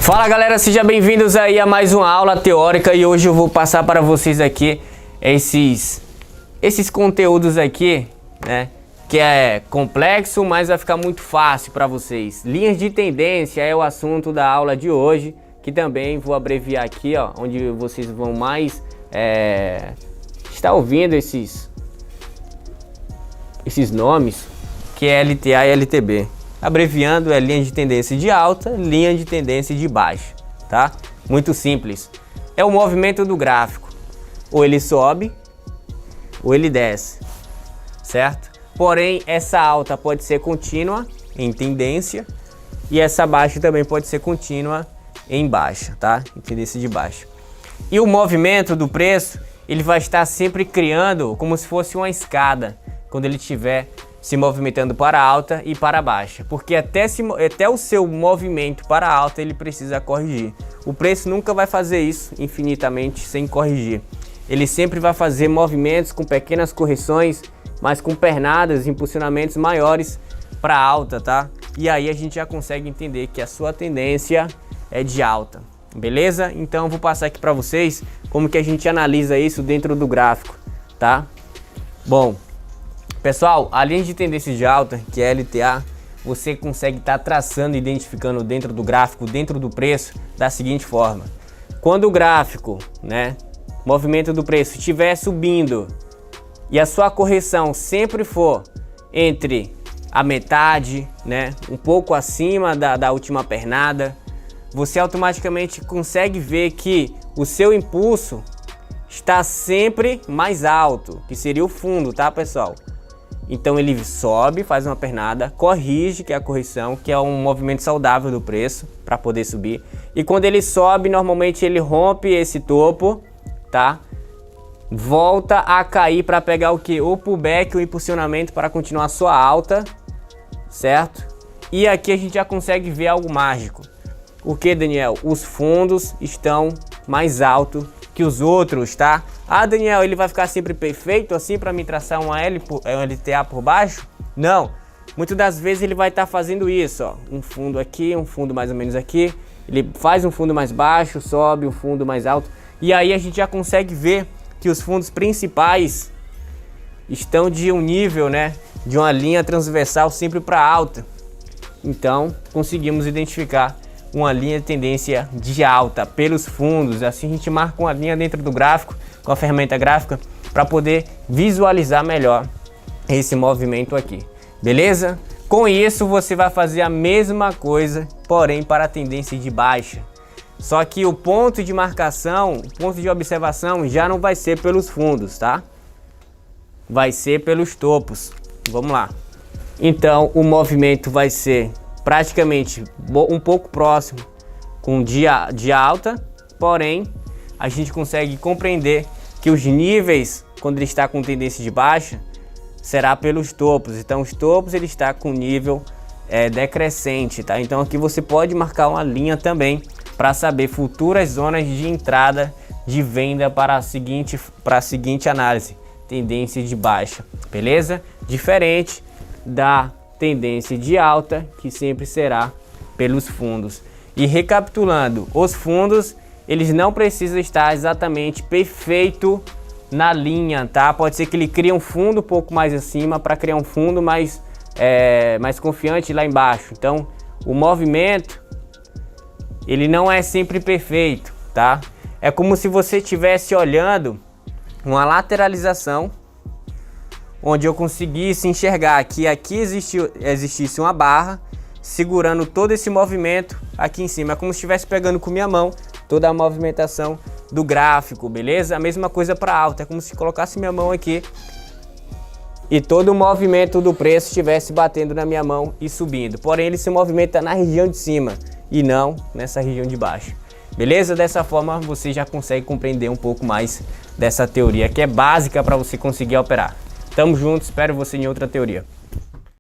Fala galera, sejam bem-vindos aí a mais uma aula teórica e hoje eu vou passar para vocês aqui esses conteúdos aqui, né, que é complexo, mas vai ficar muito fácil para vocês. Linhas de tendência é o assunto da aula de hoje, que também vou abreviar aqui, ó, onde vocês vão mais estar ouvindo esses nomes, que é LTA e LTB. Abreviando, é linha de tendência de alta, linha de tendência de baixa, tá? Muito simples. É o movimento do gráfico. Ou ele sobe, ou ele desce, certo? Porém, essa alta pode ser contínua em tendência e essa baixa também pode ser contínua em baixa, tá? Em tendência de baixa. E o movimento do preço, ele vai estar sempre criando como se fosse uma escada, quando ele estiver se movimentando para alta e para baixa, porque até o seu movimento para alta ele precisa corrigir. O preço nunca vai fazer isso infinitamente sem corrigir. Ele sempre vai fazer movimentos com pequenas correções, mas com pernadas, impulsionamentos maiores para alta, tá? E aí a gente já consegue entender que a sua tendência é de alta, beleza? Então eu vou passar aqui para vocês como que a gente analisa isso dentro do gráfico, tá? Bom, pessoal, a linha de tendência de alta, que é LTA, você consegue estar traçando e identificando dentro do gráfico, dentro do preço, da seguinte forma. Quando o gráfico, né, movimento do preço estiver subindo e a sua correção sempre for entre a metade, né, um pouco acima da última pernada, você automaticamente consegue ver que o seu impulso está sempre mais alto, que seria o fundo, tá, pessoal? Então ele sobe, faz uma pernada, corrige, que é a correção, que é um movimento saudável do preço para poder subir. E quando ele sobe, normalmente ele rompe esse topo, tá? Volta a cair para pegar o que? O pullback, o impulsionamento para continuar sua alta, certo? E aqui a gente já consegue ver algo mágico. O que, Daniel? Os fundos estão mais altos que os outros, tá? Ah, Daniel, ele vai ficar sempre perfeito assim para me traçar um LTA por baixo? Não. Muitas das vezes ele vai estar fazendo isso, ó. Um fundo aqui, um fundo mais ou menos aqui. Ele faz um fundo mais baixo, sobe um fundo mais alto. E aí a gente já consegue ver que os fundos principais estão de um nível, né? De uma linha transversal sempre para alta. Então, conseguimos identificar uma linha de tendência de alta pelos fundos. Assim a gente marca uma linha dentro do gráfico com a ferramenta gráfica para poder visualizar melhor esse movimento aqui, beleza? Com isso você vai fazer a mesma coisa, porém para a tendência de baixa. Só que o ponto de marcação, o ponto de observação já não vai ser pelos fundos, tá? Vai ser pelos topos. Vamos lá. Então o movimento vai ser praticamente um pouco próximo com dia alta, porém a gente consegue compreender que os níveis, quando ele está com tendência de baixa, será pelos topos. Então os topos ele está com nível decrescente, tá? Então aqui você pode marcar uma linha também para saber futuras zonas de entrada de venda para a seguinte análise, tendência de baixa, beleza? Diferente da tendência de alta, que sempre será pelos fundos. E recapitulando, os fundos eles não precisam estar exatamente perfeito na linha, tá? Pode ser que ele crie um fundo um pouco mais acima para criar um fundo mais confiante lá embaixo. Então o movimento ele não é sempre perfeito, tá? É como se você estivesse olhando uma lateralização onde eu conseguisse enxergar que aqui existisse uma barra segurando todo esse movimento aqui em cima. É como se estivesse pegando com minha mão toda a movimentação do gráfico, beleza? A mesma coisa para alta, é como se colocasse minha mão aqui e todo o movimento do preço estivesse batendo na minha mão e subindo. Porém, ele se movimenta na região de cima e não nessa região de baixo. Beleza? Dessa forma você já consegue compreender um pouco mais dessa teoria que é básica para você conseguir operar. Tamo junto, espero você em outra teoria.